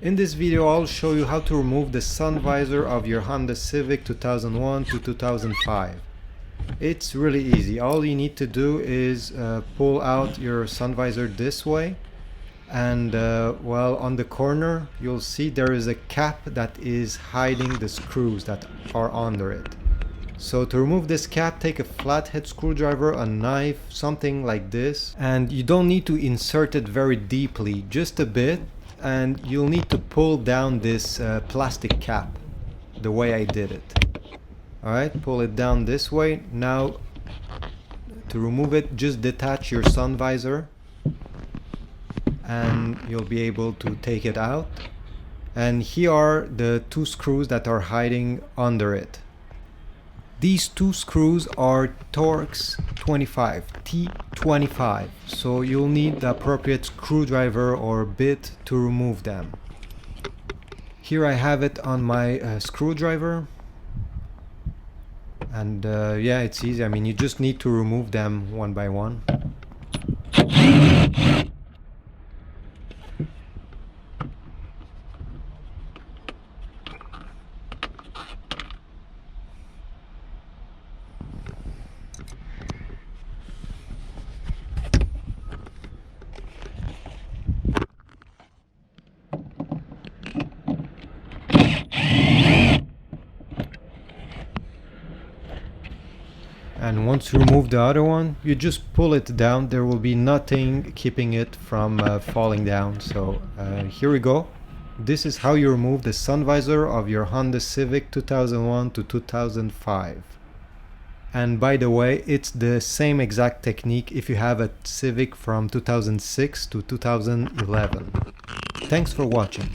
In this video I'll show you how to remove the sun visor of your Honda Civic 2001 to 2005. It's really easy. All you need to do is pull out your sun visor this way, and well, on the corner you'll see there is a cap that is hiding the screws that are under it. So to remove this cap, take a flathead screwdriver, a knife, something like this, and you don't need to insert it very deeply, just a bit, and you'll need to pull down this plastic cap the way I did it. Alright, pull it down this way. Now to remove it, just detach your sun visor and you'll be able to take it out. And here are the two screws that are hiding under it. These two screws are Torx 25, T25, so you'll need the appropriate screwdriver or bit to remove them. Here I have it on my screwdriver, and yeah, it's easy. I mean, you just need to remove them one by one. And once you remove the other one, you just pull it down. There will be nothing keeping it from falling down. So here we go. This is how you remove the sun visor of your Honda Civic 2001 to 2005. And by the way, it's the same exact technique if you have a Civic from 2006 to 2011. Thanks for watching.